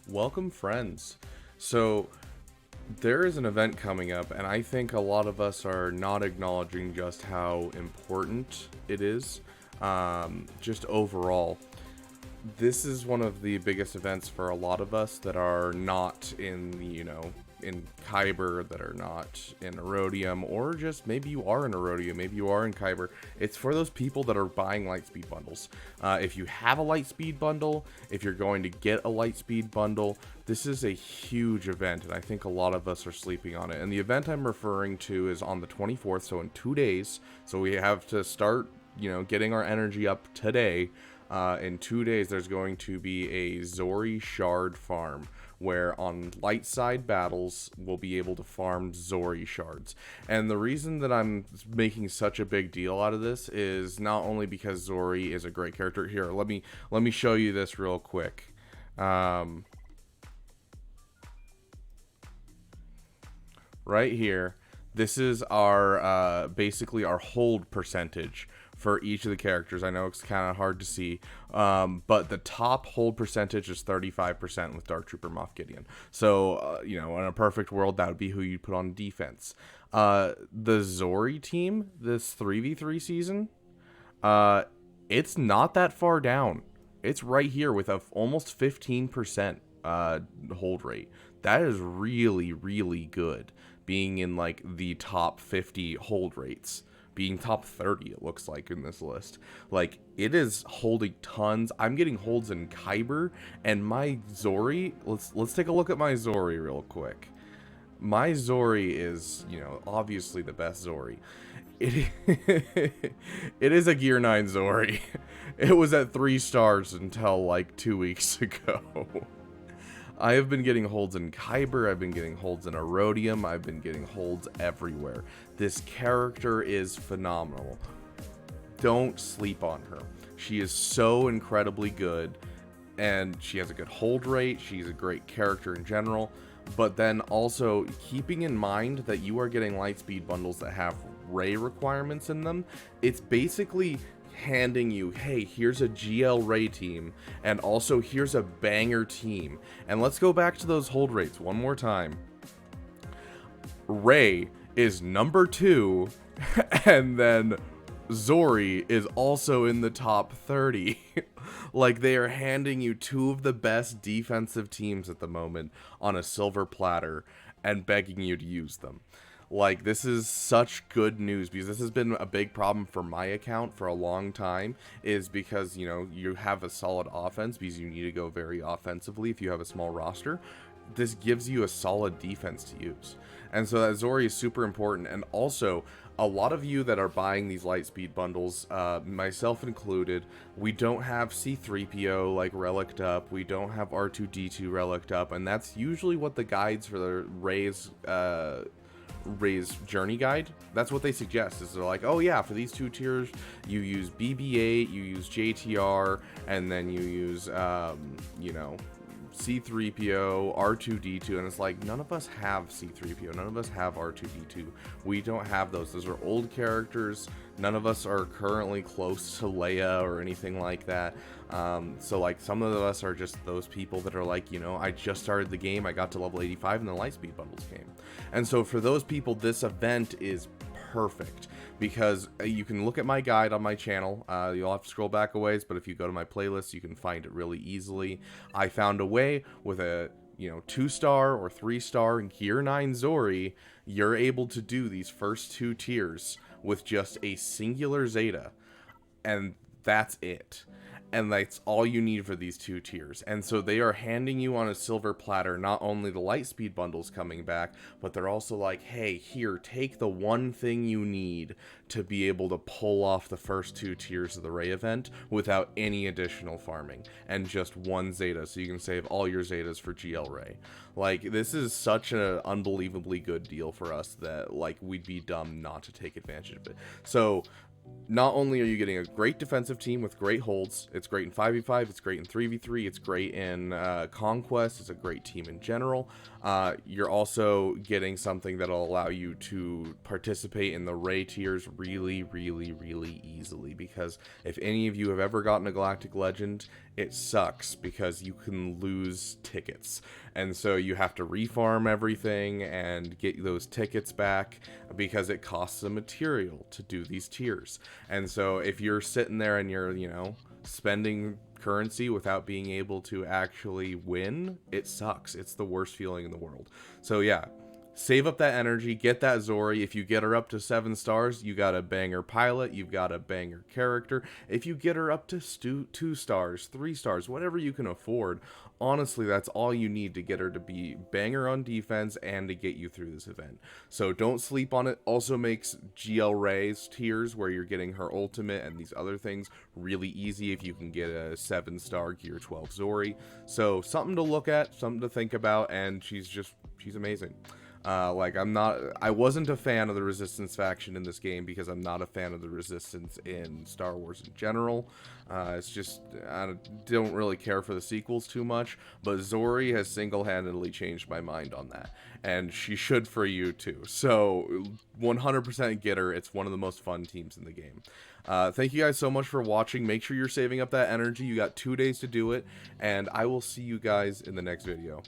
Welcome, friends. So, there is an event coming up, and I think a lot of us are not acknowledging just how important it is, just overall. This is one of the biggest events for a lot of us that are not in Kyber, that are not in Erodium, or just maybe you are in Erodium, maybe you are in Kyber. It's for those people that are buying Lightspeed bundles. If you have a Lightspeed bundle, if you're going to get a Lightspeed bundle, this is a huge event, and I think a lot of us are sleeping on it. And the event I'm referring to is on the 24th, so in 2 days. So we have to start, getting our energy up today. In 2 days, there's going to be a Zori Shard farm, where on light side battles, we'll be able to farm Zori shards. And the reason that I'm making such a big deal out of this is not only because Zori is a great character. Here, let me show you this real quick. Right here, this is our basically our hold percentage for each of the characters. I know it's kind of hard to see, but the top hold percentage is 35% with Dark Trooper Moff Gideon. So, in a perfect world, that would be who you'd put on defense. The Zori team, this 3v3 season, it's not that far down. It's right here with a almost 15% hold rate. That is really, really good, being in like the top 50 hold rates. Being top 30, it looks like, in this list. Like, it is holding tons. I'm getting holds in Kyber, and my Zori, let's take a look at my Zori real quick. My Zori is, obviously the best Zori. It, it is a Gear 9 Zori. It was at 3 stars until like 2 weeks ago. I have been getting holds in Kyber, I've been getting holds in Erodium, I've been getting holds everywhere. This character is phenomenal. Don't sleep on her. She is so incredibly good, and she has a good hold rate, she's a great character in general, but then also keeping in mind that you are getting Lightspeed bundles that have Ray requirements in them, it's basically handing you, hey, here's a GL Ray team, and also here's a banger team. And let's go back to those hold rates one more time. Ray is number 2, and then Zori is also in the top 30. Like, they are handing you 2 of the best defensive teams at the moment on a silver platter and begging you to use them. Like, this is such good news, because this has been a big problem for my account for a long time, is because, you have a solid offense, because you need to go very offensively if you have a small roster. This gives you a solid defense to use. And so that Zori is super important. And also, a lot of you that are buying these Lightspeed bundles, myself included, we don't have C-3PO like relicked up, we don't have R2-D2 relicked up, and that's usually what the guides for the Ray's journey guide, that's what they suggest, is they're like, oh yeah, for these 2 tiers you use BB-8, you use JTR, and then you use C-3PO, R2-D2, and it's like, none of us have C-3PO, none of us have R2-D2, we don't have those are old characters, none of us are currently close to Leia or anything like that. So like, some of us are just those people that are like, I just started the game, I got to level 85 and the Lightspeed bundles came. And so for those people, this event is perfect, because you can look at my guide on my channel. You'll have to scroll back a ways, but if you go to my playlist, you can find it really easily. I found a way with a 2-star or 3-star Gear 9 Zori, you're able to do these first 2 tiers with just a singular Zeta, and that's it. And that's all you need for these 2 tiers. And so they are handing you on a silver platter not only the Lightspeed bundles coming back, but they're also like, hey, here, take the one thing you need to be able to pull off the first 2 tiers of the Ray event without any additional farming, and just 1 Zeta, so you can save all your Zetas for GL Ray. Like, this is such an unbelievably good deal for us that, like, we'd be dumb not to take advantage of it. So not only are you getting a great defensive team with great holds, it's great in 5v5, it's great in 3v3, it's great in Conquest, it's a great team in general. You're also getting something that'll allow you to participate in the Ray tiers really, really, really easily, because if any of you have ever gotten a Galactic Legend, it sucks because you can lose tickets. And so you have to refarm everything and get those tickets back because it costs the material to do these tiers. And so if you're sitting there and you're, you know, spending currency without being able to actually win, it sucks. It's the worst feeling in the world. So yeah, save up that energy, get that Zori. If you get her up to 7 stars, you got a banger pilot, you've got a banger character. If you get her up to 2 stars, 3 stars, whatever you can afford, honestly, that's all you need to get her to be banger on defense and to get you through this event. So don't sleep on it. Also makes GL Ray's tiers, where you're getting her ultimate and these other things, really easy if you can get a 7-star Gear 12 Zori. So something to look at, something to think about, and she's amazing. I wasn't a fan of the Resistance faction in this game because I'm not a fan of the Resistance in Star Wars in general. It's just, I don't really care for the sequels too much, but Zori has single-handedly changed my mind on that, and she should for you too. So 100% get her. It's one of the most fun teams in the game. Thank you guys so much for watching. Make sure you're saving up that energy. You got 2 days to do it, and I will see you guys in the next video.